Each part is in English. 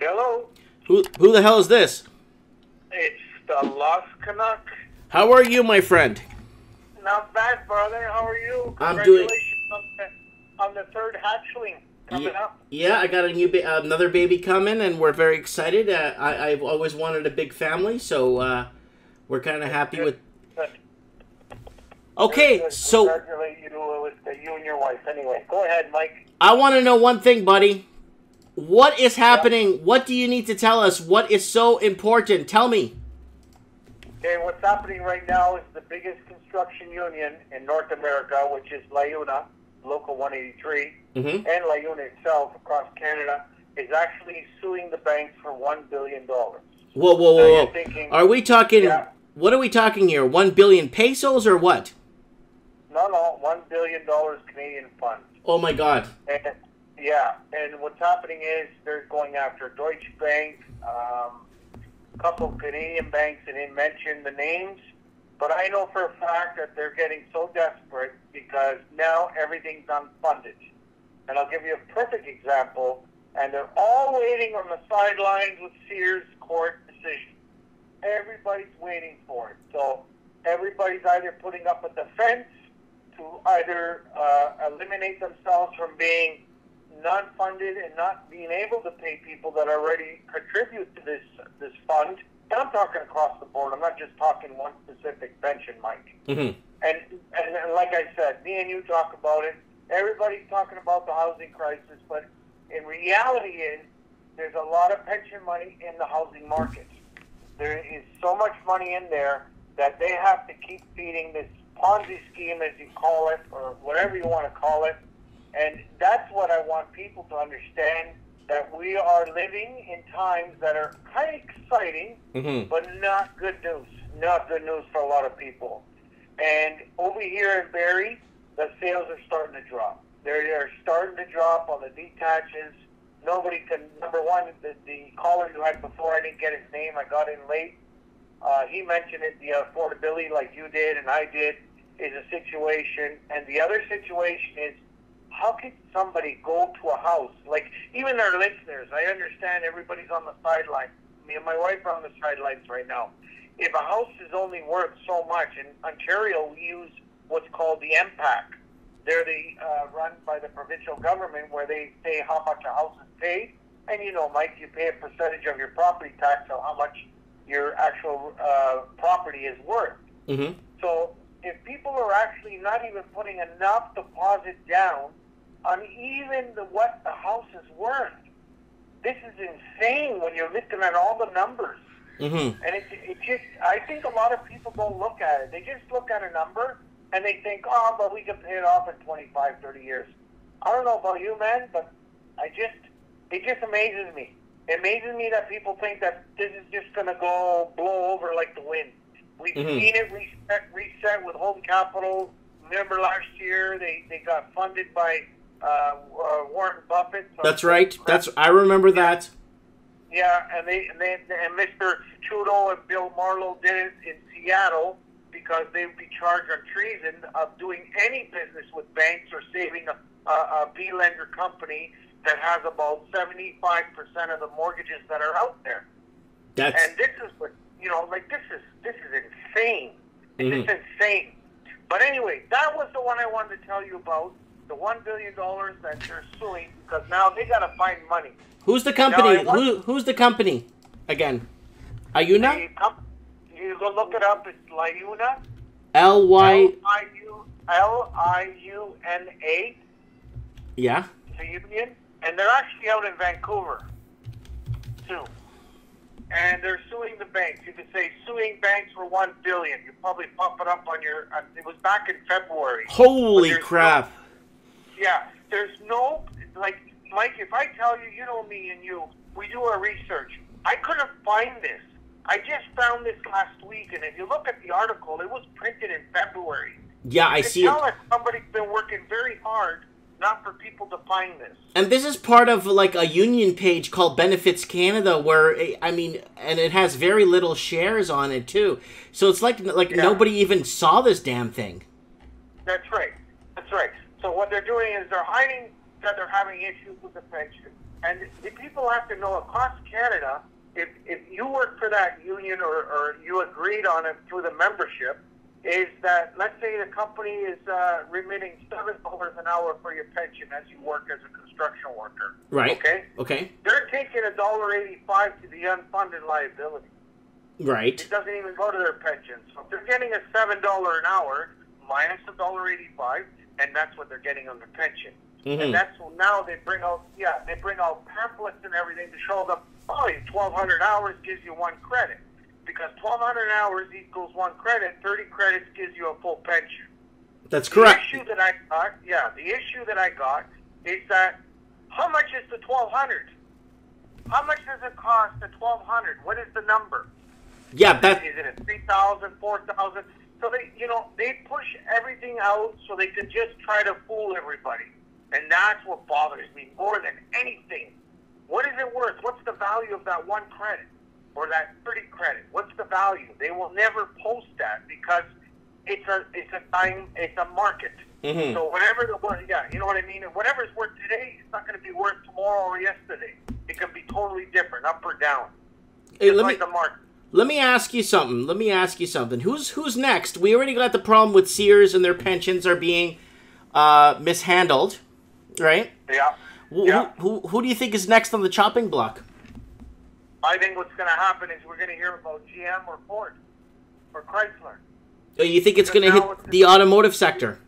Hello. Who the hell is this? It's the Lost Cunnuk. How are you, my friend? Not bad, brother. How are you? I'm doing. Congratulations on the third hatchling coming up. Yeah, I got a new another baby coming, and we're very excited. I've always wanted a big family, so we're kind of happy with. Good. Okay, Good. so Congratulate you with you and your wife. Anyway, go ahead, Mike. I want to know one thing, buddy. What is happening? Yeah. What do you need to tell us? What is so important? Tell me. Okay, what's happening right now is the biggest construction union in North America, which is LIUNA, Local 183, and LIUNA itself across Canada, is actually suing the banks for $1 billion. Whoa. Thinking, are we talking, what are we talking here? 1 billion pesos or what? No, $1 billion Canadian funds. Oh my God. And what's happening is they're going after Deutsche Bank, a couple of Canadian banks, and didn't mention the names, but I know for a fact that they're getting so desperate because now everything's unfunded. And I'll give you a perfect example, and they're all waiting on the sidelines with Sears court decision. Everybody's waiting for it. So everybody's either putting up a defense to either eliminate themselves from being non-funded and not being able to pay people that already contribute to this fund. And I'm talking across the board. I'm not just talking one specific pension, Mike. And like I said, me and you talk about it. Everybody's talking about the housing crisis, but in reality there's a lot of pension money in the housing market. There is so much money in there that they have to keep feeding this Ponzi scheme, as you call it, or whatever you want to call it. And that's what I want people to understand, that we are living in times that are kind of exciting, but not good news. Not good news for a lot of people. And over here in Barrie, the sales are starting to drop. They're starting to drop on the detaches. Nobody can, number one, the caller you had before, I didn't get his name, I got in late. He mentioned it, the affordability like you did and I did is a situation. And the other situation is, how can somebody go to a house, like even our listeners, I understand everybody's on the sidelines. Me and my wife are on the sidelines right now. If a house is only worth so much, in Ontario we use what's called the MPAC. They're run by the provincial government where they say how much a house is paid. And you know, Mike, you pay a percentage of your property tax on how much your actual property is worth. So if people are actually not even putting enough deposit down on even what the house is worth, this is insane when you're looking at all the numbers. And it just, I think a lot of people don't look at it. They just look at a number and they think, oh, but we can pay it off in 25, 30 years. I don't know about you, man, but it just amazes me. It amazes me that people think that this is just going to blow over like the wind. We've seen it reset with Home Capital. Remember last year they got funded by Warren Buffett. So that's right. I remember that. Yeah, and Mr. Trudeau and Bill Marlow did it in Seattle because they would be charged on treason of doing any business with banks or saving a B-lender company that has about 75% of the mortgages that are out there. And this is what, you know, like this is insane. It's insane. But anyway, that was the one I wanted to tell you about. The $1 billion that they're suing because now they got to find money. Who's the company? Who's the company again? LIUNA? You go look it up. It's LIUNA. LIUNA. Yeah. It's a union, and they're actually out in Vancouver too. And they're suing the banks. You could say suing banks for $1 billion. You probably pop it up on your. It was back in February. Holy crap! There's no like Mike. If I tell you, you know me and you, we do our research. I couldn't find this. I just found this last week, and if you look at the article, it was printed in February. Yeah, I see it. Tell us somebody's been working very hard. Not for people to find this. And this is part of like a union page called Benefits Canada where, I mean, and it has very little shares on it too. So it's like nobody even saw this damn thing. That's right. So what they're doing is they're hiding that they're having issues with the pension. And the people have to know across Canada, if you work for that union or you agreed on it through the membership, is that, let's say the company is remitting $7 an hour for your pension as you work as a construction worker. Right. Okay? Okay. They're taking $1.85 to the unfunded liability. Right. It doesn't even go to their pension. So if they're getting a $7 an hour minus $1.85, and that's what they're getting on their pension. Mm-hmm. And that's now they bring out pamphlets and everything to show them, oh, 1,200 hours gives you 1 credit. Because 1,200 hours equals 1 credit, 30 credits gives you a full pension. That's correct. The issue that I got is that how much is the 1,200? How much does it cost the 1,200? What is the number? Yeah, that is it 3,000, 4,000? So they push everything out so they can just try to fool everybody, and that's what bothers me more than anything. What is it worth? What's the value of that 1 credit? Or that 30 credit, what's the value? They will never post that because it's a market. Mm-hmm. So whatever you know what I mean? Whatever's worth today, it's not going to be worth tomorrow or yesterday. It can be totally different, up or down. Hey, like the market. Let me ask you something. Who's next? We already got the problem with Sears and their pensions are being mishandled, right? Yeah. Who do you think is next on the chopping block? I think what's going to happen is we're going to hear about GM or Ford or Chrysler. You think it's going to hit the automotive sector?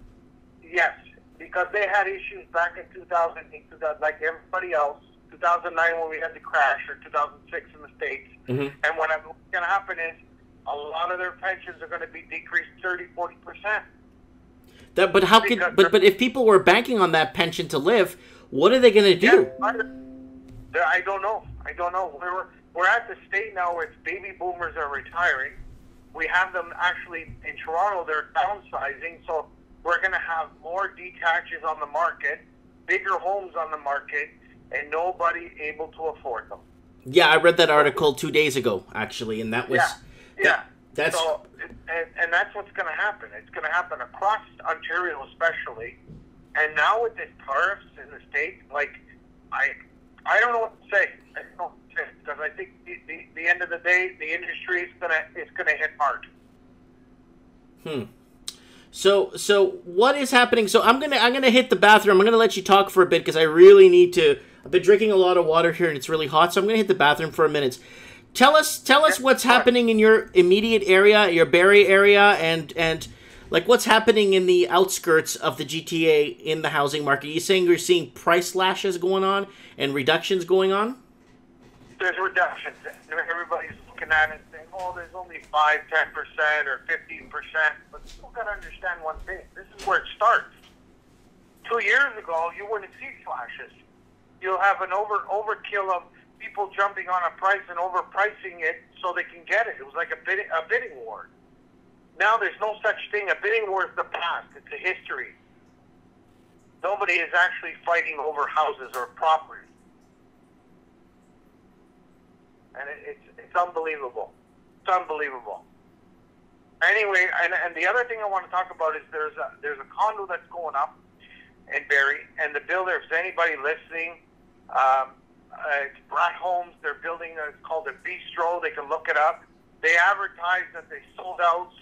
Yes, because they had issues back in 2008, like everybody else, 2009 when we had the crash, or 2006 in the States. Mm-hmm. And what's going to happen is a lot of their pensions are going to be decreased 30-40%. But if people were banking on that pension to live, what are they going to do? Yeah, I don't know. We're at the state now where it's baby boomers are retiring. We have them actually in Toronto. They're downsizing, so we're going to have more detaches on the market, bigger homes on the market, and nobody able to afford them. Yeah, I read that article 2 days ago, actually, and that was that's what's going to happen. It's going to happen across Ontario, especially, and now with this tariffs in the state, like I don't know what to say. Because I think the end of the day, the industry is gonna hit hard. So what is happening? So I'm gonna hit the bathroom. I'm gonna let you talk for a bit because I really need to. I've been drinking a lot of water here and it's really hot, so I'm gonna hit the bathroom for a minute. Tell us what's happening in your immediate area, your Barrie area, and like what's happening in the outskirts of the GTA in the housing market. You're saying you're seeing price slashes going on and reductions going on? There's reductions. Everybody's looking at it and saying, oh, there's only 5, 10% or 15%. But you've got to understand one thing. This is where it starts. 2 years ago, you wouldn't see slashes. You'll have an overkill of people jumping on a price and overpricing it so they can get it. It was like a bidding war. Now there's no such thing. A bidding war is the past. It's a history. Nobody is actually fighting over houses or property. And it's unbelievable. It's unbelievable. Anyway, and the other thing I want to talk about is there's a condo that's going up in Barrie, and the builder, if there's anybody listening, it's Brat Homes. They're building it's called a Bistro. They can look it up. They advertise that they sold out,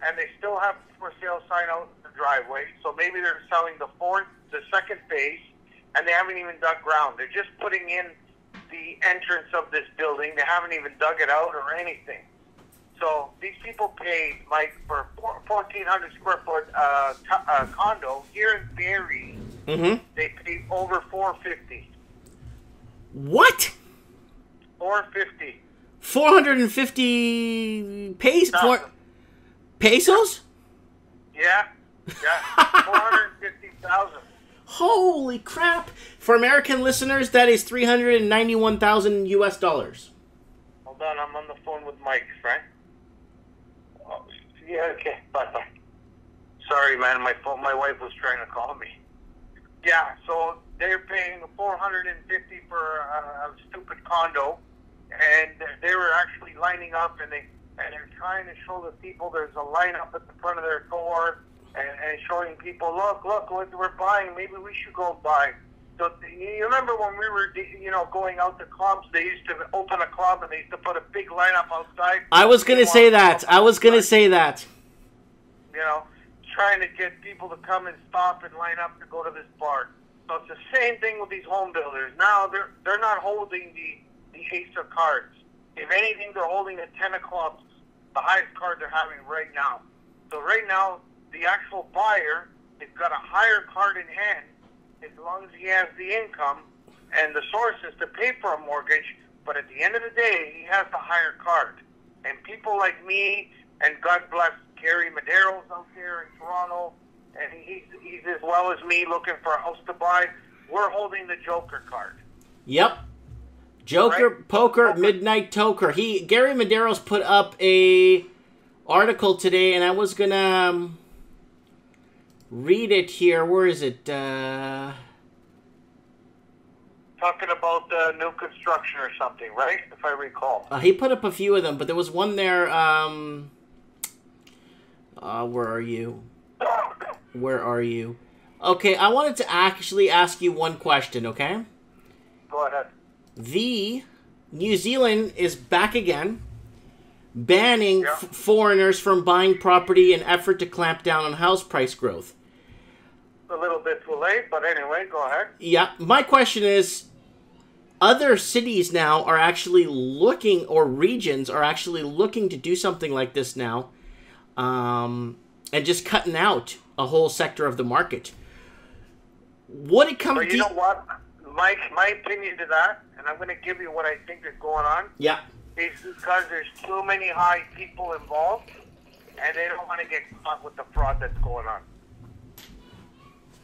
and they still have for sale sign out in the driveway. So maybe they're selling the second phase, and they haven't even dug ground. They're just putting in the entrance of this building. They haven't even dug it out or anything. So these people paid, like, for 1,400 square foot condo here in Barrie. Mm-hmm. They paid over $450. What? $450. 450 pesos? Yeah. 450,000. Holy crap! For American listeners, that is $391,000 US. Hold on, I'm on the phone with Mike, right? Oh, yeah, okay. Bye. Sorry, man. My wife was trying to call me. Yeah, so they're paying $450 for a stupid condo, and they were actually lining up, and they're trying to show the people there's a lineup at the front of their door, and showing people, look what we're buying. Maybe we should go buy. So you remember when we were, going out to clubs, they used to open a club and they used to put a big lineup outside. I was going to say that. Trying to get people to come and stop and line up to go to this bar. So it's the same thing with these home builders. Now they're not holding the ace of cards. If anything, they're holding a 10 of clubs, the highest card they're having right now. So right now, the actual buyer has got a higher card in hand as long as he has the income and the sources to pay for a mortgage. But at the end of the day, he has the higher card. And people like me, and God bless Gary Madero's out there in Toronto, and he's as well as me looking for a house to buy. We're holding the Joker card. Yep. Joker, right? poker, midnight toker. Gary Madero's put up a article today, and I was gonna read it here. Where is it? Talking about new construction or something, right? If I recall. He put up a few of them, but there was one there. Where are you? Where are you? Okay, I wanted to actually ask you one question, okay? Go ahead. New Zealand is back again, banning foreigners from buying property in effort to clamp down on house price growth. A little bit too late, but anyway, go ahead. Yeah, my question is, other cities now are actually looking, or regions are actually looking to do something like this now, and just cutting out a whole sector of the market. Would it come? But you know what? My opinion to that, and I'm going to give you what I think is going on. Yeah. Is because there's too many high people involved, and they don't want to get caught with the fraud that's going on.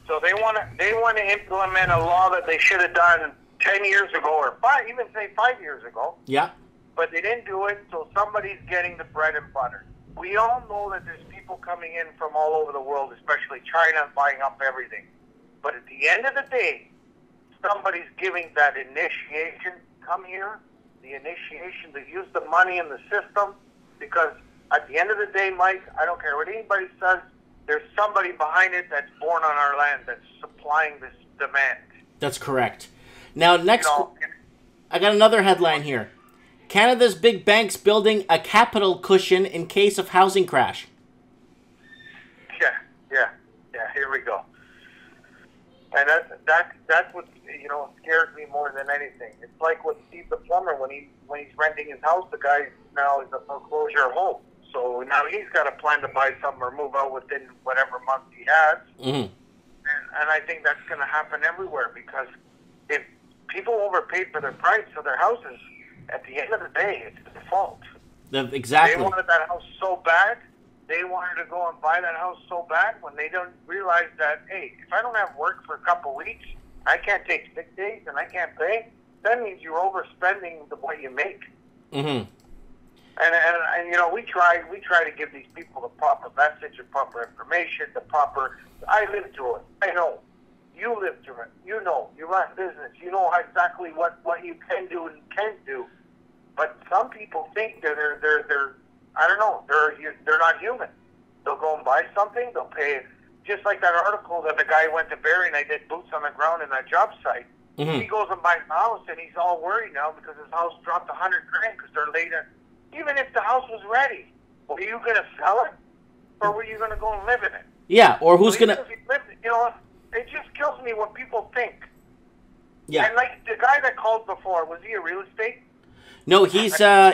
So they want to implement a law that they should have done 10 years ago, or even 5 years ago. Yeah. But they didn't do it, so somebody's getting the bread and butter. We all know that there's people coming in from all over the world, especially China, buying up everything. But at the end of the day, somebody's giving that initiation, come here, the initiation to use the money in the system, because at the end of the day, Mike, I don't care what anybody says, there's somebody behind it that's born on our land that's supplying this demand. That's correct. Now, next, I got another headline here. Canada's big banks building a capital cushion in case of housing crash. Yeah, here we go. And that's what scares me more than anything. It's like with Steve the plumber when he's renting his house. The guy now is a foreclosure home, so now he's got a plan to buy something or move out within whatever month he has. Mm-hmm. And I think that's going to happen everywhere, because if people overpaid for their price for their houses, at the end of the day, it's the fault. Exactly. They wanted that house so bad. They wanted to go and buy that house so bad when they don't realize that, hey, if I don't have work for a couple weeks, I can't take sick days and I can't pay, that means you're overspending what you make. Mm-hmm. And we try to give these people the proper message, the proper information, I live through it. I know. You live through it. You know. You run business. You know exactly what you can do and can't do. But some people think they're I don't know, they're not human. They'll go and buy something, they'll pay it. Just like that article that the guy went to Barrie and I did boots on the ground in that job site. Mm-hmm. He goes and buys a house and he's all worried now because his house dropped $100,000 because they're later. Even if the house was ready, were you going to sell it or were you going to go and live in it? Yeah, or who's going to... It just kills me when people think. Yeah. And like the guy that called before, was he a real estate? No, he's a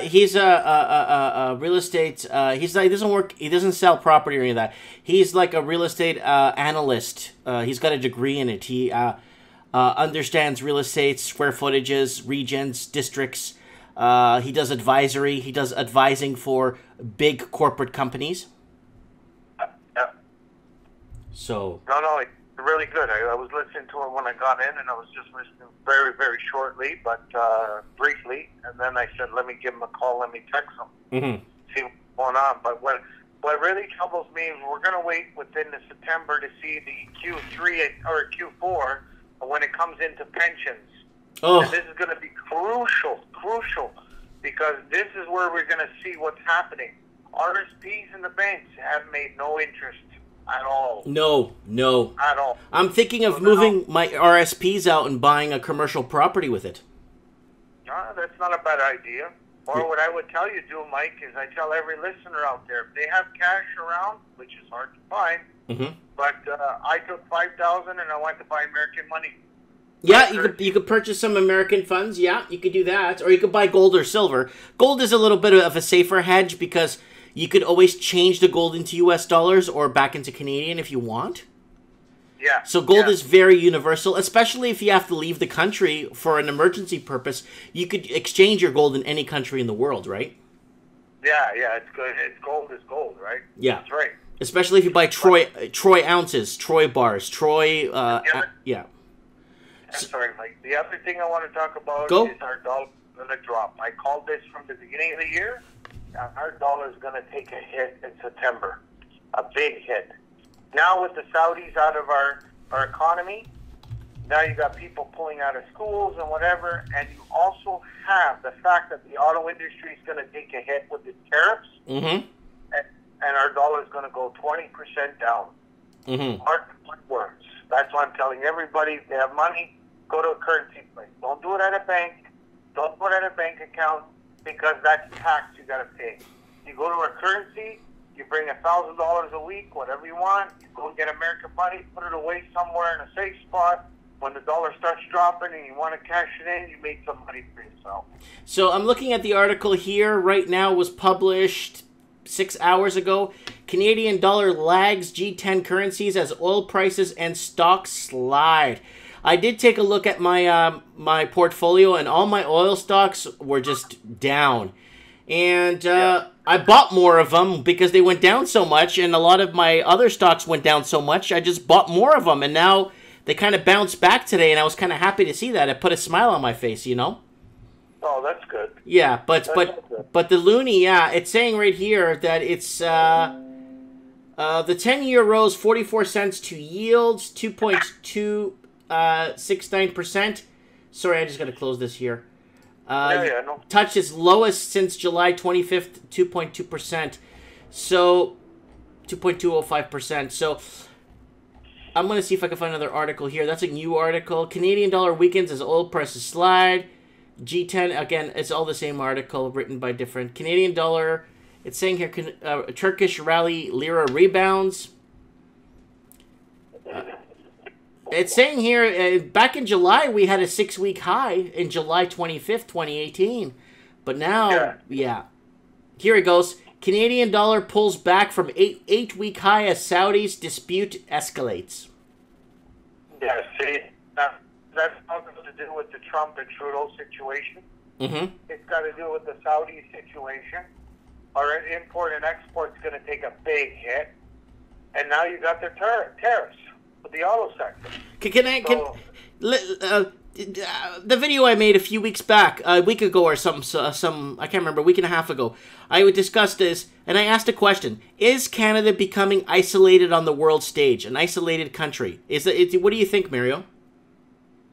real estate. He doesn't work. He doesn't sell property or any of that. He's like a real estate analyst. He's got a degree in it. He understands real estate, square footages, regions, districts. He does advisory. He does advising for big corporate companies. Yeah. So. No, it's really good. I was listening to it when I got in, and I was just listening very, very shortly, but briefly. And then I said, let me give him a call, let me text him, Mm-hmm. see what's going on. But what really troubles me is we're going to wait within the September to see the Q3 or Q4 when it comes into pensions. Oh. And this is going to be crucial, because this is where we're going to see what's happening. RSPs and the banks have made no interest at all. No, no. At all. I'm thinking of moving my RSPs out and buying a commercial property with it. That's not a bad idea. Or what I would tell you to do, Mike, is I tell every listener out there, if they have cash around, which is hard to find, but I took $5,000 and I went to buy American money. Yeah, you could purchase some American funds. Yeah, you could do that. Or you could buy gold or silver. Gold is a little bit of a safer hedge because you could always change the gold into US dollars or back into Canadian if you want. Yeah. So gold is very universal, especially if you have to leave the country for an emergency purpose. You could exchange your gold in any country in the world, right? Yeah, it's good. It's gold is gold, right? Yeah. That's right. Especially if you buy Troy ounces, Troy bars, Troy, yeah. Sorry, Mike. The other thing I want to talk about is our dollar going to drop. I called this from the beginning of the year. Our dollar is going to take a hit in September, a big hit. Now with the Saudis out of our economy, now you got people pulling out of schools and whatever, and you also have the fact that the auto industry is going to take a hit with the tariffs, and our dollar is going to go 20% down. Mark my words. That's why I'm telling everybody, if they have money, go to a currency place. Don't do it at a bank. Don't put it at a bank account because that's tax you got to pay. You go to a currency, you bring $1,000 a week, whatever you want. You go get American money, put it away somewhere in a safe spot. When the dollar starts dropping and you want to cash it in, you make some money for yourself. So I'm looking at the article here. Right now, was published 6 hours ago. Canadian dollar lags G10 currencies as oil prices and stocks slide. I did take a look at my my portfolio, and all my oil stocks were just down. And I bought more of them because they went down so much, and a lot of my other stocks went down so much. I just bought more of them, and now they kind of bounced back today, and I was kind of happy to see that. It put a smile on my face, you know? Oh, that's good. Yeah, but the loonie, yeah, it's saying right here that it's the 10-year rose 44 cents to yields 2.269%. Sorry, I just got to close this here. No. Touched its lowest since July 25th, 2.2%. So 2.205%. So I'm going to see if I can find another article here. That's a new article. Canadian dollar weakens as oil prices slide. G10, again, it's all the same article written by different. Canadian dollar, it's saying here, Turkish rally lira rebounds. It's saying here, back in July, we had a 6-week high in July 25th, 2018. But now, yeah. Here it goes. Canadian dollar pulls back from 8-week high as Saudis dispute escalates. Yeah, see, that's nothing to do with the Trump and Trudeau situation. It's got to do with the Saudi situation. Our import and export is going to take a big hit. And now you got their tariffs. The auto sector. The video I made a few weeks back, a week ago or some I can't remember, a week and a half ago, I would discuss this, and I asked a question: is Canada becoming isolated on the world stage, an isolated country? What do you think, Mario?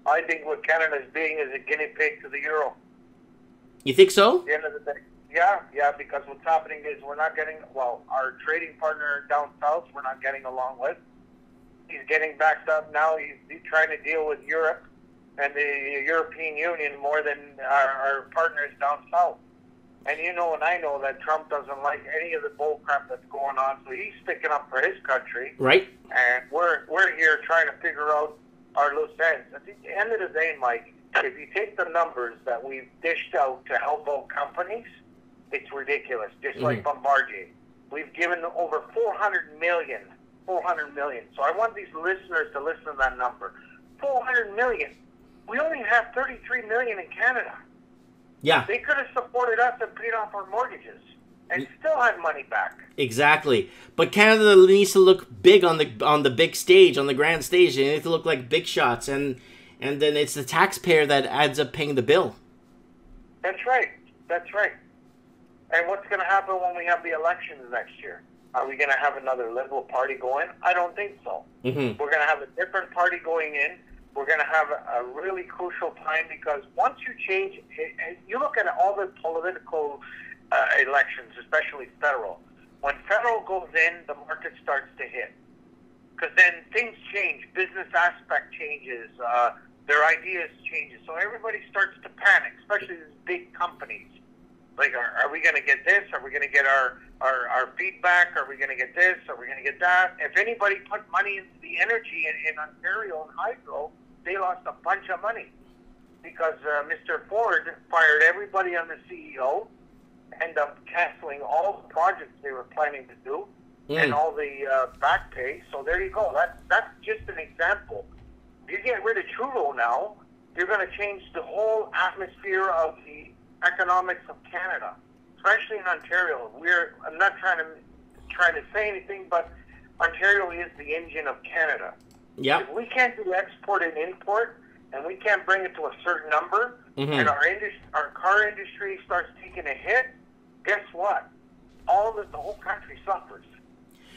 I think what Canada is being is a guinea pig to the euro. You think so? At the end of the day, yeah, because what's happening is we're not getting our trading partner down south. We're not getting along with. He's getting backed up now. He's trying to deal with Europe and the European Union more than our partners down south. And you know and I know that Trump doesn't like any of the bull crap that's going on, so he's sticking up for his country. Right. And we're here trying to figure out our loose ends. At the end of the day, Mike, if you take the numbers that we've dished out to help out companies, it's ridiculous. Just like Bombardier. We've given over $400 million. So I want these listeners to listen to that number. $400 million. We only have $33 million in Canada. Yeah. They could have supported us and paid off our mortgages and still had money back. Exactly. But Canada needs to look big on the big stage, on the grand stage. They need to look like big shots, and then it's the taxpayer that adds up paying the bill. That's right. And what's going to happen when we have the elections next year? Are we going to have another Liberal Party go in? I don't think so. We're going to have a different party going in. We're going to have a really crucial time because once you change, you look at all the political elections, especially federal. When federal goes in, the market starts to hit. because then things change. Business aspect changes. Their ideas changes. So everybody starts to panic, especially these big companies. Like, are we going to get this? Are we going to get our feedback? Are we going to get this? Are we going to get that? If anybody put money into the energy in Ontario and hydro, they lost a bunch of money because Mr. Ford fired everybody on the CEO, ended up canceling all the projects they were planning to do, and all the back pay. So there you go. That's just an example. If you get rid of Trudeau now, you're going to change the whole atmosphere of the economics of Canada, especially in Ontario. I'm not trying to say anything, but Ontario is the engine of Canada. Yeah. If we can't do export and import, and we can't bring it to a certain number, and our car industry starts taking a hit, guess what? The whole country suffers.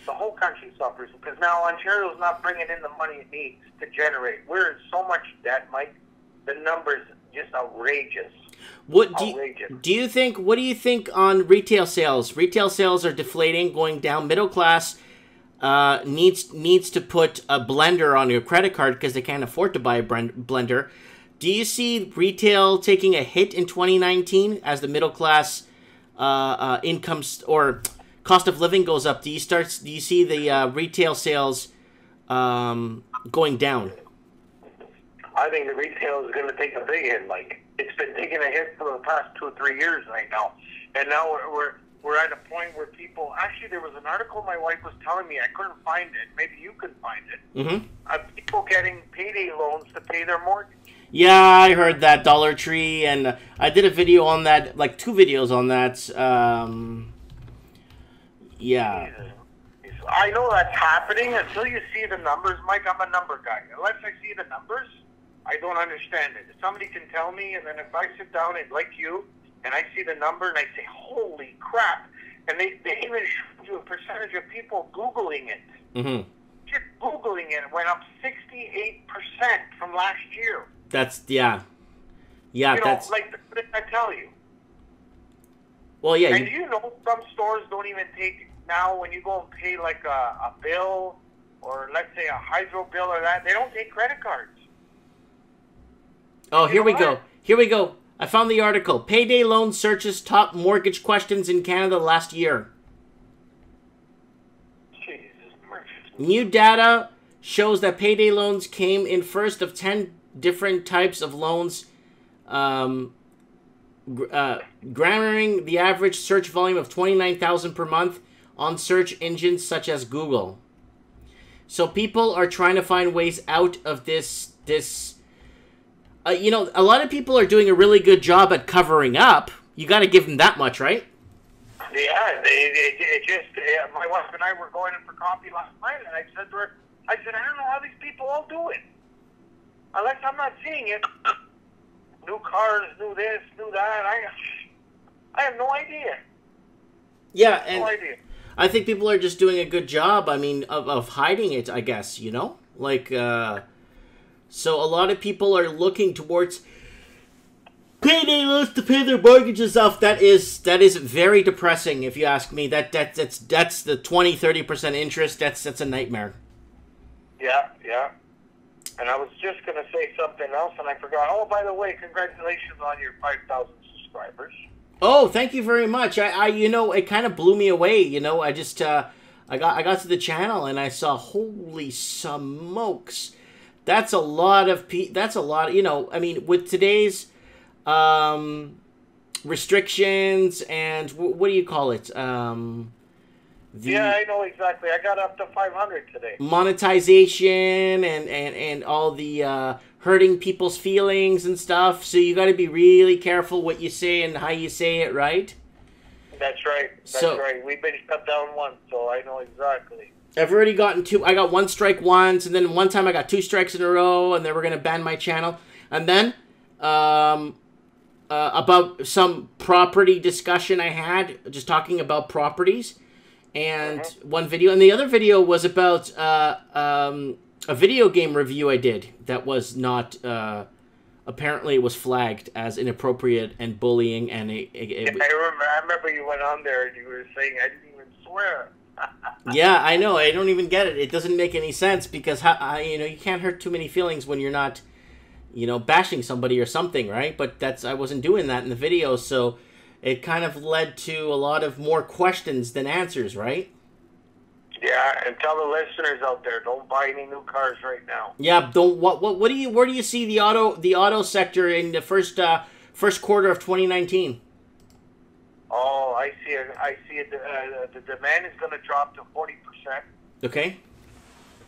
The whole country suffers because now Ontario's not bringing in the money it needs to generate. We're in so much debt, Mike. The numbers just outrageous. What do you think? What do you think on retail sales? Retail sales are deflating, going down. Middle class needs to put a blender on your credit card because they can't afford to buy a blender. Do you see retail taking a hit in 2019 as the middle class incomes or cost of living goes up? Do you see the retail sales going down? I think the retail is going to take a big hit, Mike. It's been taking a hit for the past 2 or 3 years right now. And now we're at a point where people... Actually, there was an article my wife was telling me. I couldn't find it. Maybe you could find it. People getting payday loans to pay their mortgage. Yeah, I heard that, Dollar Tree. And I did a video on that, like 2 videos on that. Yeah. Jesus. I know that's happening until you see the numbers. Mike, I'm a number guy. Unless I see the numbers, I don't understand it. If somebody can tell me, and then if I sit down and like you, and I see the number and I say, holy crap, and they even showed you a percentage of people Googling it. Just Googling it went up 68% from last year. That's, yeah. Yeah, you know, that's... like, what did I tell you? Well, yeah. And you know, some stores don't even take, now when you go and pay like a bill, or let's say a hydro bill or that, they don't take credit cards. Oh, here we go. Here we go. I found the article. Payday loan searches top mortgage questions in Canada last year. Jesus. New data shows that payday loans came in first of 10 different types of loans, garnering the average search volume of 29,000 per month on search engines such as Google. So people are trying to find ways out of this. You know, a lot of people are doing a really good job at covering up. You got to give them that much, right? Yeah, my wife and I were going in for coffee last night, and I said to her, I don't know how these people all do it. Unless I'm not seeing it. New cars, new this, new that. I have no idea. Yeah, and no idea. I think people are just doing a good job, I mean, of hiding it, I guess, you know? Like, so a lot of people are looking towards payday loans to pay their mortgages off. That is very depressing, if you ask me. That's the 20-30% interest. That's a nightmare. Yeah. And I was just going to say something else, and I forgot. Oh, by the way, congratulations on your 5,000 subscribers. Oh, thank you very much. I you know, it kind of blew me away. You know, I just I got to the channel and I saw, holy smokes. That's a lot, you know, I mean, with today's restrictions and what do you call it? Yeah, I know exactly. I got up to 500 today. Monetization and all the hurting people's feelings and stuff. So you got to be really careful what you say and how you say it, right? That's right. That's right. We've been shut down once, so I know exactly. I've already gotten 2. I got 1 strike once, and then one time I got 2 strikes in a row, and they were going to ban my channel. And then about some property discussion I had, just talking about properties, and one video. And the other video was about a video game review I did that was not... apparently it was flagged as inappropriate and bullying, and I remember you went on there and you were saying, I didn't even swear. Yeah, I know. I don't even get it. It doesn't make any sense because you can't hurt too many feelings when you're not, bashing somebody or something, right? But I wasn't doing that in the video, so it kind of led to a lot of more questions than answers, right? Yeah, and tell the listeners out there, don't buy any new cars right now. Yeah, don't. Where do you see the auto sector in the first quarter of 2019? Oh, I see it. The demand is going to drop to 40%. Okay.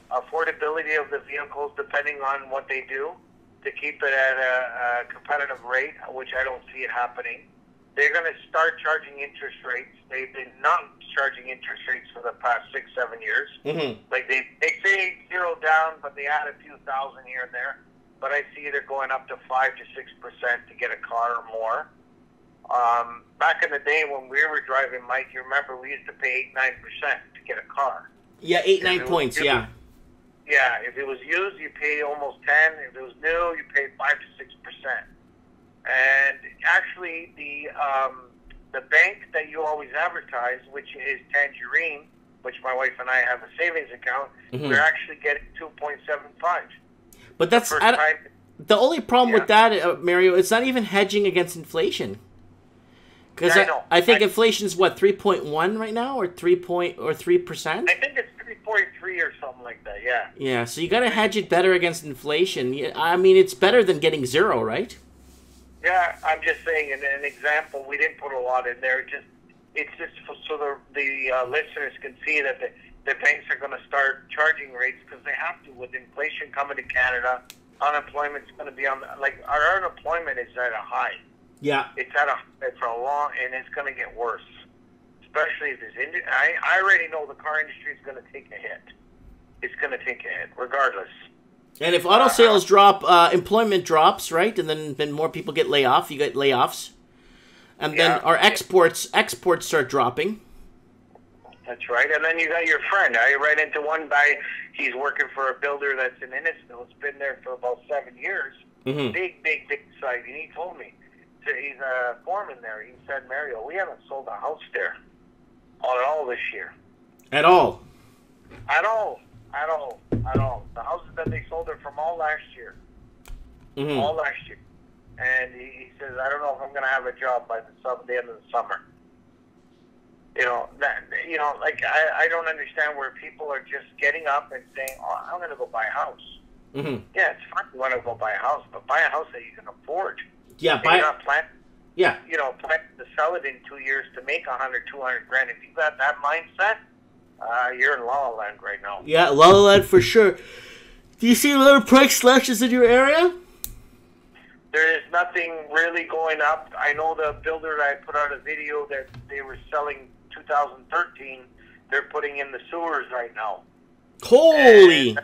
Affordability of the vehicles, depending on what they do, to keep it at a competitive rate, which I don't see it happening. They're going to start charging interest rates. They've been not charging interest rates for the past 6-7 years. Mm-hmm. Like they say zero down, but they add a few thousand here and there. But I see they're going up to 5 to 6% to get a car or more. Back in the day when we were driving, Mike, you remember we used to pay 8-9% to get a car. Yeah, 8-9 points. Yeah. Yeah, if it was used, you pay almost 10. If it was new, you paid 5 to 6%. And actually, the bank that you always advertise, which is Tangerine, which my wife and I have a savings account, mm-hmm. we're actually getting 2.75. But that's the only problem with that, Mario. It's not even hedging against inflation. Because I think inflation is what, 3.1 right now, or 3%? I think it's 3.3 or something like that. Yeah. Yeah. So you got to hedge it better against inflation. I mean, it's better than getting zero, right? Yeah, I'm just saying an example. We didn't put a lot in there. It's just so the listeners can see that the banks are going to start charging rates because they have to. With inflation coming to Canada, unemployment's going to be our unemployment is at a high. Yeah, it's at a high for a long, and it's going to get worse. Especially if I already know the car industry is going to take a hit. It's going to take a hit, regardless. And if auto sales drop, employment drops, right? And then more people get laid off. You get layoffs, and then our exports start dropping. That's right. And then you got your friend. I ran into one guy. He's working for a builder that's in Innisfil. It's been there for about 7 years. Mm-hmm. Big site. And he told me, he's a foreman there. He said, Mario, we haven't sold a house there at all this year. At all. At all. The houses that they sold are from all last year. Mm-hmm. All last year. And he says, I don't know if I'm going to have a job by the end of the summer. I don't understand where people are just getting up and saying, oh, I'm going to go buy a house. Mm-hmm. Yeah, it's fine you want to go buy a house, but buy a house that you can afford. Yeah, plan to sell it in 2 years to make 100, 200 grand. If you got that mindset, you're in La La Land right now. Yeah, La La Land for sure. Do you see a lot of price slashes in your area? There is nothing really going up. I know the builder that I put out a video that they were selling 2013. They're putting in the sewers right now. Holy! And,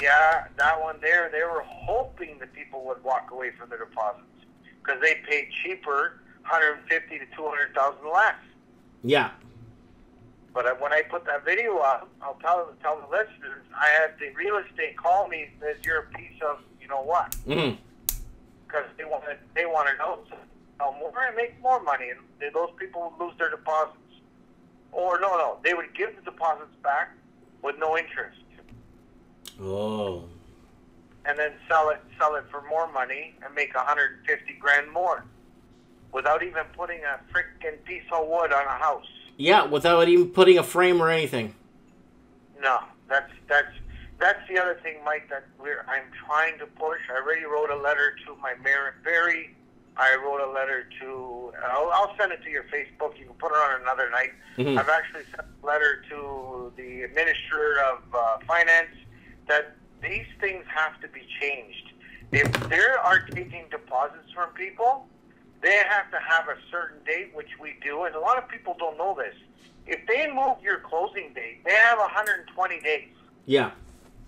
yeah, that one there, they were hoping that people would walk away from the deposits because they paid cheaper, 150 to 200,000 less. Yeah. But when I put that video up, I'll tell the listeners, I had the real estate call me and says, you're a piece of, you know what? Mm-hmm. Because they wanted to sell more and make more money, and those people would lose their deposits. Or no, they would give the deposits back with no interest. Oh. And then sell it for more money and make 150 grand more, without even putting a freaking piece of wood on a house. Yeah, without even putting a frame or anything. No, that's the other thing, Mike, that I'm trying to push. I already wrote a letter to my mayor in Barrie. I wrote a letter to, I'll send it to your Facebook. You can put it on another night. Mm-hmm. I've actually sent a letter to the Minister of Finance that these things have to be changed. If they are taking deposits from people, they have to have a certain date, which we do, and a lot of people don't know this. If they move your closing date, they have 120 days. Yeah.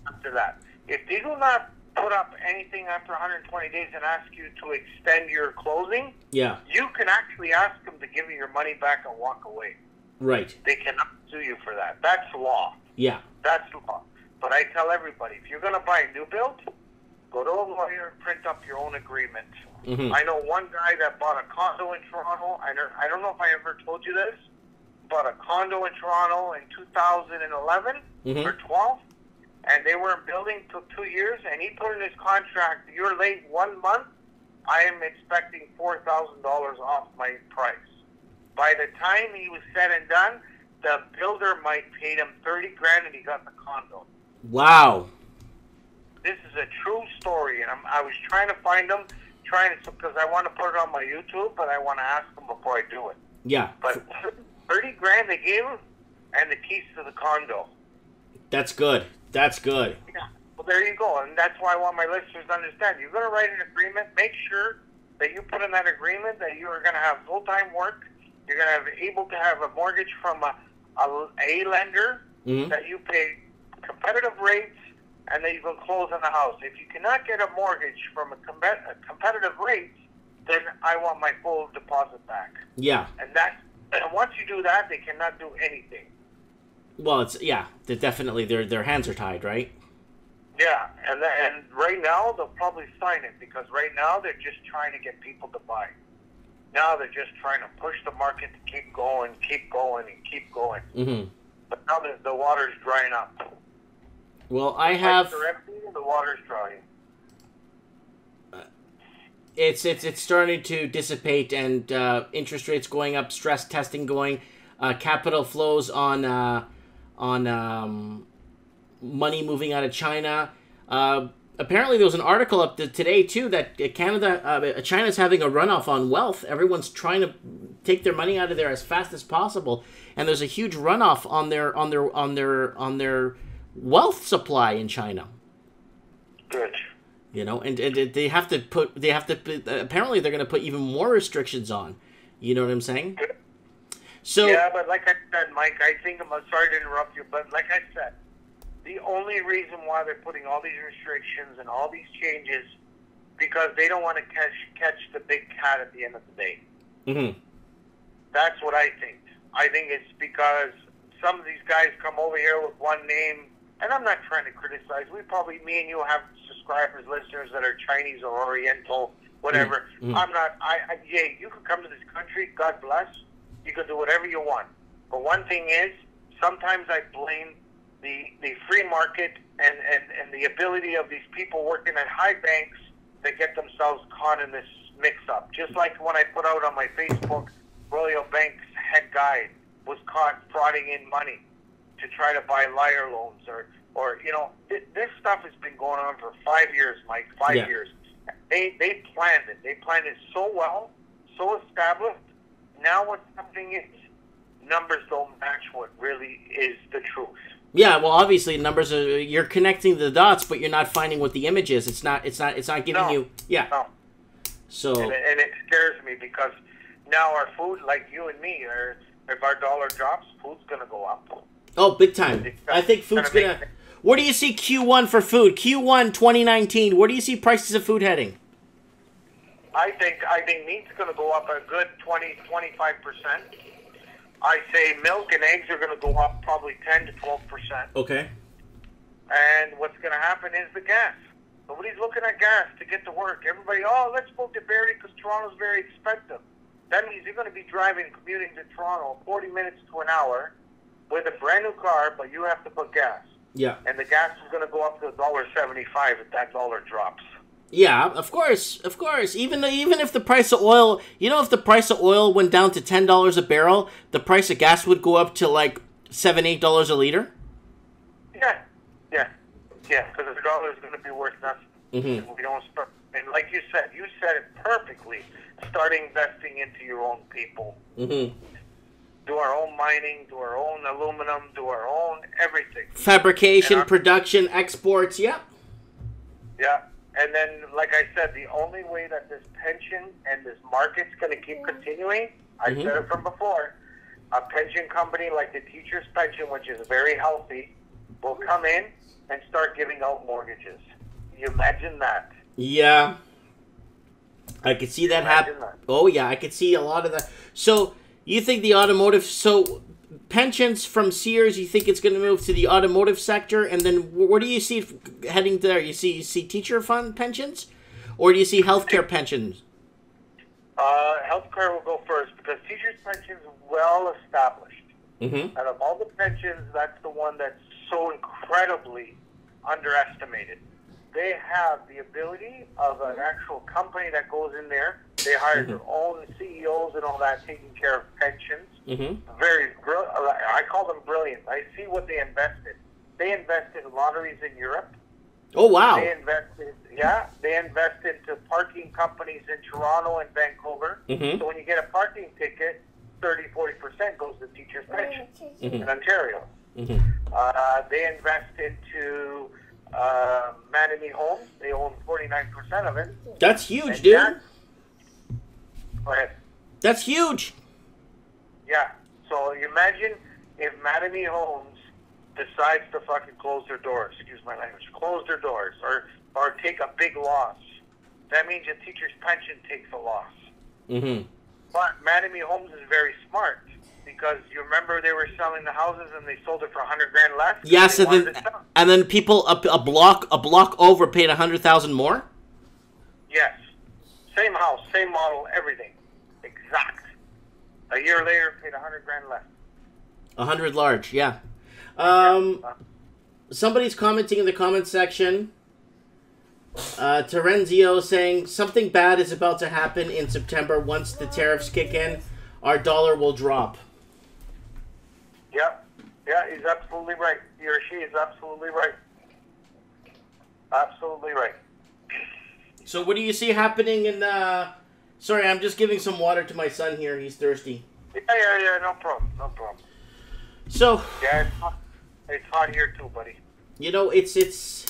After that. If they do not put up anything after 120 days and ask you to extend your closing, yeah, you can actually ask them to give you your money back and walk away. Right. They cannot sue you for that. That's law. Yeah. That's law. But I tell everybody, if you're going to buy a new build, go to a lawyer and print up your own agreement. Mm-hmm. I know one guy that bought a condo in Toronto. I don't know if I ever told you this, bought a condo in Toronto in 2011 or 12, and they weren't building till 2 years, and he put in his contract, you're late 1 month, I am expecting $4,000 off my price. By the time he was said and done, the builder might paid him 30 grand and he got the condo. Wow. This is a true story, and I was trying to find them, because I want to put it on my YouTube, but I want to ask them before I do it. Yeah. But 30 grand they gave him, and the keys to the condo. That's good. That's good. Yeah. Well, there you go, and that's why I want my listeners to understand. You're going to write an agreement. Make sure that you put in that agreement that you are going to have full-time work. You're going to be able to have a mortgage from a lender that you pay competitive rates, and that you can close on the house. If you cannot get a mortgage from a competitive rate, then I want my full deposit back. Yeah. And once you do that, they cannot do anything. Well, they're definitely their hands are tied, right? Yeah, and right now they'll probably sign it, because right now they're just trying to get people to buy. Now they're just trying to push the market to keep going, and keep going. But now the water's drying up. Well, I have. The water's drying. It's starting to dissipate, and interest rates going up, stress testing going, capital flows on money moving out of China. Apparently, there was an article up today too that China's having a runoff on wealth. Everyone's trying to take their money out of there as fast as possible, and there's a huge runoff on their wealth supply in China. Good. You know, and they have to apparently they're going to put even more restrictions on. You know what I'm saying? Good. So yeah, but like I said, Mike, I think I'm sorry to interrupt you, but like I said, the only reason why they're putting all these restrictions and all these changes, because they don't want to catch the big cat at the end of the day. That's what I think. I think it's because some of these guys come over here with one name, and I'm not trying to criticize. Me and you have subscribers, listeners that are Chinese or Oriental, whatever. I'm not. You can come to this country. God bless. You can do whatever you want. But one thing is, sometimes I blame the free market and the ability of these people working at high banks that get themselves caught in this mix-up. Just like when I put out on my Facebook, Royal Bank's head guy was caught frauding in money to try to buy liar loans, or you know, this stuff has been going on for 5 years, Mike. 5 years. They planned it. They planned it so well, so established. Now what's happening is numbers don't match what really is the truth. Yeah, well, obviously numbers are. You're connecting the dots, but you're not finding what the image is. It's not giving you. Yeah. No. So. And it scares me, because now our food, like you and me, if our dollar drops, food's gonna go up. Oh, big time! I think food's gonna. Where do you see Q1 for food? Q1 2019. Where do you see prices of food heading? I think meat's going to go up a good 20-25%. I say milk and eggs are going to go up probably 10 to 12%. Okay. And what's going to happen is the gas. Nobody's looking at gas to get to work. Everybody, let's move to Barrie because Toronto's very expensive. That means you're going to be commuting to Toronto 40 minutes to an hour with a brand new car, but you have to put gas. Yeah. And the gas is going to go up to $1.75 if that dollar drops. Yeah, of course. Even if the price of oil, if the price of oil went down to $10 a barrel, the price of gas would go up to like $7-8 a liter. Yeah, because the dollar is going to be worth nothing. We don't start, and like you said it perfectly. Start investing into your own people. Do our own mining, do our own aluminum, do our own everything. Fabrication, production, exports. Yep. Yeah. And then, like I said, the only way that this pension and this market's going to keep continuing, I said it from before, a pension company like the teacher's pension, which is very healthy, will come in and start giving out mortgages. You imagine that? Yeah. I could see that happen. Oh, yeah, I could see a lot of that. So, you think the automotive... So, pensions from Sears, you think it's going to move to the automotive sector, and then where do you see heading there? You see teacher fund pensions, or do you see healthcare pensions? Healthcare will go first, because teachers' pensions well established. Mm-hmm. Out of all the pensions, that's the one that's so incredibly underestimated. They have the ability of an actual company that goes in there. They hire their own CEOs and all that, taking care of pensions. I call them brilliant. I see what they invested. They invested in lotteries in Europe. Oh, wow. They invested to parking companies in Toronto and Vancouver. So when you get a parking ticket, 30-40% goes to teachers' pensions in Ontario. They invested to Monetization Homes. They own 49% of it. That's huge, dude. Go ahead. That's huge. Yeah. So you imagine if Monetization Homes decides to fucking close their doors, excuse my language, close their doors, or take a big loss. That means your teacher's pension takes a loss. But Monetization Homes is very smart, because you remember they were selling the houses and they sold it for $100,000 less. Yes, and then people a block over paid $100,000 more. Yes, same house, same model, everything, exact. A year later, paid $100,000 less. 100 large, yeah. Somebody's commenting in the comment section. Terenzio saying something bad is about to happen in September. Once the tariffs kick in, our dollar will drop. Yep. Yeah, he's absolutely right. He or she is absolutely right. Absolutely right. So what do you see happening in sorry, I'm just giving some water to my son here. He's thirsty. Yeah, no problem. So yeah, it's hot here too, buddy. You know, it's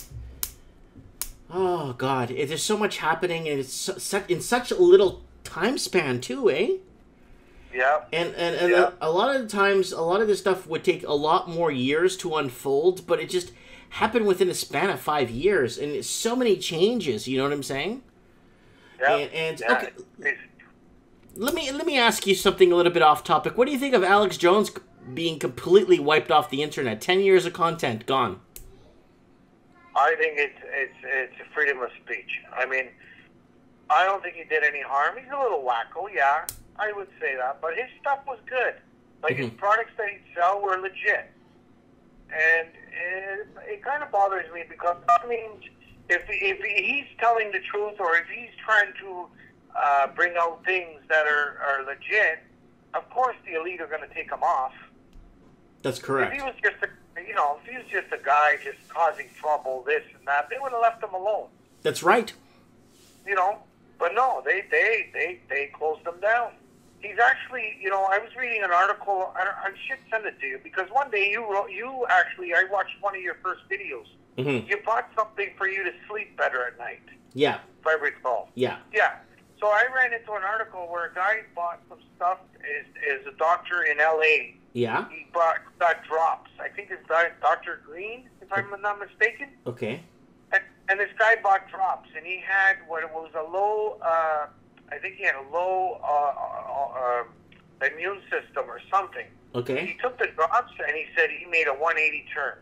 oh god, there's so much happening, and it's in such a little time span too, eh? Yeah. And a lot of the times, a lot of this stuff would take a lot more years to unfold, but it just happened within a span of 5 years, and it's so many changes. You know what I'm saying? Yeah. Okay, let me ask you something a little bit off topic. What do you think of Alex Jones being completely wiped off the internet? 10 years of content gone. I think it's a freedom of speech. I mean, I don't think he did any harm. He's a little wacko, yeah. I would say that, but his stuff was good. Like his products that he'd sell were legit, and it kind of bothers me, because I mean, if he's telling the truth, or if he's trying to bring out things that are legit, of course the elite are going to take him off. That's correct. If he was just a guy just causing trouble, this and that, they would have left him alone. That's right. You know, but no, they closed him down. He's actually, you know, I was reading an article. I should send it to you, because one day I watched one of your first videos. You bought something for you to sleep better at night. Yeah. If I recall. Yeah. Yeah. So I ran into an article where a guy bought some stuff as a doctor in L.A. Yeah. He got drops. I think it's Dr. Green, if I'm not mistaken. Okay. And this guy bought drops, and he had what it was a low. I think he had a low immune system or something. Okay. He took the drops, and he said he made a 180 turn.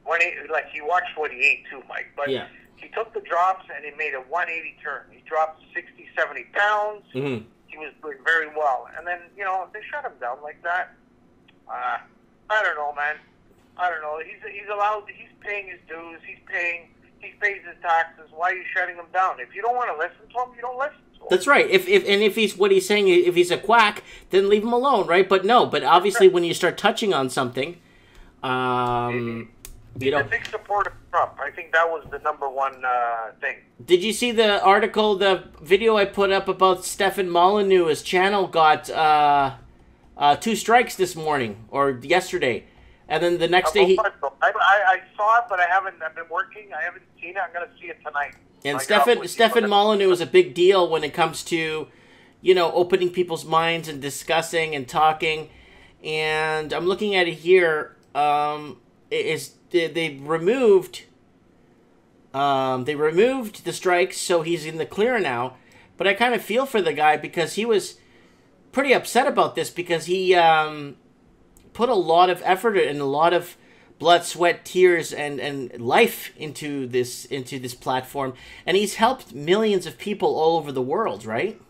180, like he watched what he ate too, Mike. But yeah. He took the drops, and he made a 180 turn. He dropped 60, 70 pounds. He was doing very well. And then, you know, they shut him down like that. I don't know, man. I don't know. He's allowed. He's paying his dues. He pays his taxes. Why are you shutting him down? If you don't want to listen to him, you don't listen to him. That's right. If he's what he's saying, if he's a quack, then leave him alone, right? But no. But obviously, when you start touching on something, he's a big supporter of Trump. I think that was the number one thing. Did you see the article, the video I put up about Stefan Molyneux? His channel got 2 strikes this morning or yesterday, and then the next day I saw it, but I've been working. I haven't seen it. I'm going to see it tonight. And Stefan Molyneux is a big deal when it comes to, you know, opening people's minds and discussing and talking. And I'm looking at it here. They removed the strikes, so he's in the clear now. But I kind of feel for the guy, because he was pretty upset about this, because he put a lot of effort and a lot of blood, sweat, tears, and life into this platform, and he's helped millions of people all over the world, right?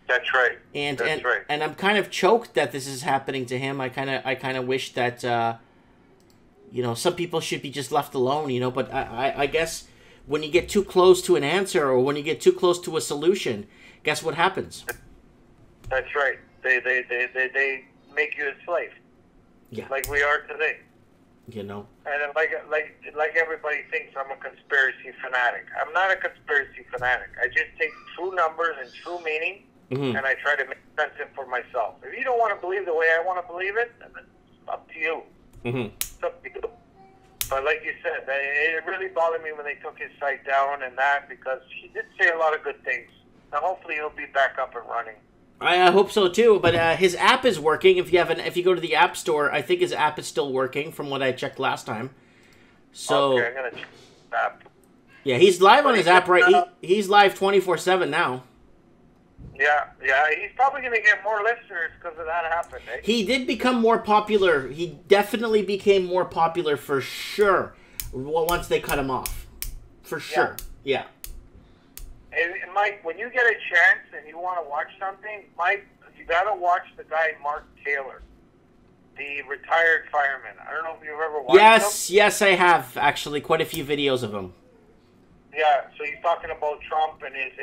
That's right. And That's right. and I'm kind of choked that this is happening to him. I kind of wish that you know, some people should be just left alone, you know, but I guess when you get too close to an answer or when you get too close to a solution, guess what happens? That's right. They make you a slave. Yeah. Like we are today. You know. And like everybody thinks I'm a conspiracy fanatic. I'm not a conspiracy fanatic. I just take true numbers and true meaning, and I try to make sense of it for myself. If you don't want to believe the way I want to believe it, then it's up to you. It's up to you. But like you said, it really bothered me when they took his site down and that, because he did say a lot of good things. Now hopefully he'll be back up and running. I hope so too. But his app is working. If you go to the App Store, I think his app is still working from what I checked last time. So okay, I'm gonna check the app. Yeah, he's live on his app right. He's live 24/7 now. Yeah, he's probably going to get more listeners because of that happened, eh? He did become more popular. He definitely became more popular for sure once they cut him off. For sure. Yeah. And Mike, when you get a chance and you want to watch something, Mike, you got to watch the guy Mark Taylor, the retired fireman. I don't know if you've ever watched him. Yes, I have, actually. Quite a few videos of him. Yeah, so he's talking about Trump and his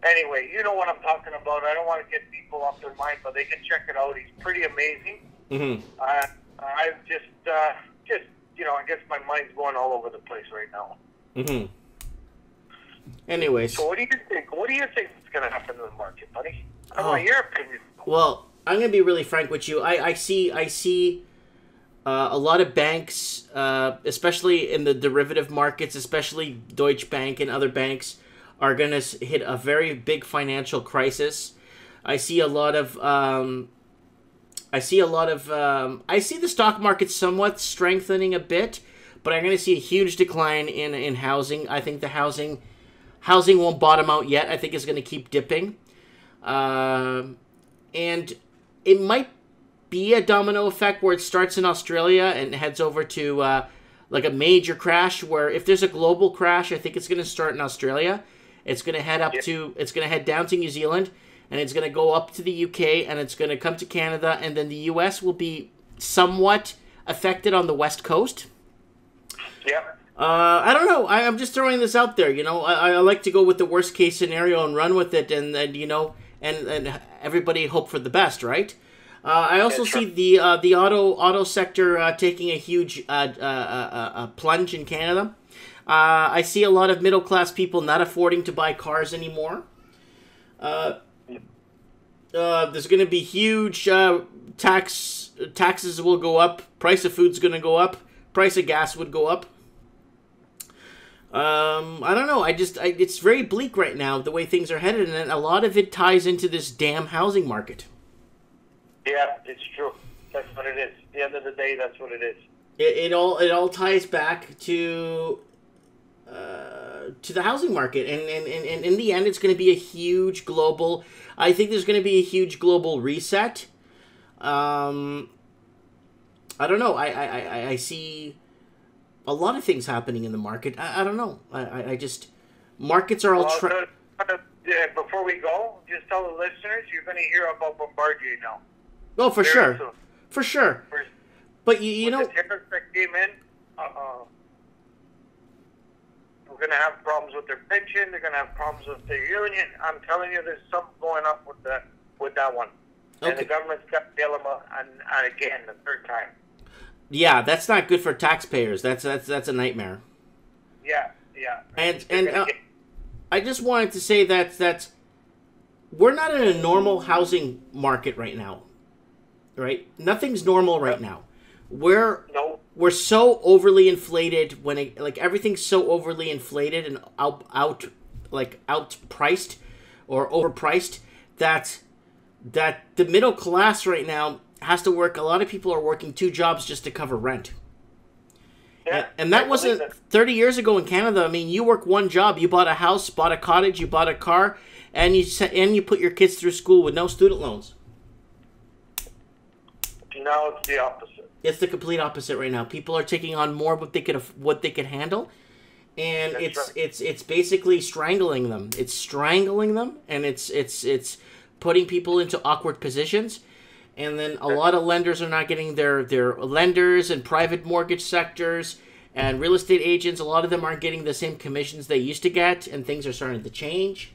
anyway, you know what I'm talking about. I don't want to get people off their mind, but they can check it out. He's pretty amazing. I just, you know, I guess my mind's going all over the place right now. Anyways. So what do you think? What do you think is going to happen to the market, buddy? I want your opinion. Well, I'm going to be really frank with you. I see a lot of banks, especially in the derivative markets, especially Deutsche Bank and other banks, are going to hit a very big financial crisis. I see the stock market somewhat strengthening a bit, but I'm going to see a huge decline in housing. I think the housing won't bottom out yet. I think it's going to keep dipping. And it might be a domino effect where it starts in Australia and heads over to like a major crash, where if there's a global crash, I think it's going to start in Australia. It's going to head down to New Zealand, and it's going to go up to the UK, and it's going to come to Canada, and then the US will be somewhat affected on the West Coast. Yeah. I don't know. I'm just throwing this out there. You know, I like to go with the worst case scenario and run with it, and you know, and everybody hope for the best, right? I also see the auto sector taking a huge plunge in Canada. I see a lot of middle class people not affording to buy cars anymore. There's going to be huge taxes will go up. Price of food's going to go up. Price of gas would go up. I don't know. It's very bleak right now the way things are headed, and a lot of it ties into this damn housing market. Yeah, it's true. That's what it is. At the end of the day, that's what it is. It all ties back to the housing market, and in the end, it's going to be a huge global. I think there's going to be a huge global reset. I don't know. I see a lot of things happening in the market. I don't know. I just markets are all. Before we go, just tell the listeners you're going to hear about Bombardier now. Oh, for sure, for sure. But you know, the tariffs that came in, we're going to have problems with their pension. They're going to have problems with their union. I'm telling you, there's something going up with that one. Okay. And the government's got to bail them out again the third time. Yeah, that's not good for taxpayers. That's a nightmare. Yeah. And I just wanted to say that we're not in a normal housing market right now. Right? Nothing's normal right now. We're so overly inflated everything's so overly inflated and outpriced or overpriced that the middle class right now has to work. A lot of people are working 2 jobs just to cover rent. Yeah, and that wasn't 30 years ago in Canada. I mean, you work 1 job, you bought a house, bought a cottage, you bought a car, and you put your kids through school with no student loans. Now it's the opposite. It's the complete opposite right now. People are taking on more what they could handle, and That's it's basically strangling them. It's strangling them, and it's putting people into awkward positions. And then a lot of lenders are not getting their lenders and private mortgage sectors and real estate agents. A lot of them aren't getting the same commissions they used to get, and things are starting to change.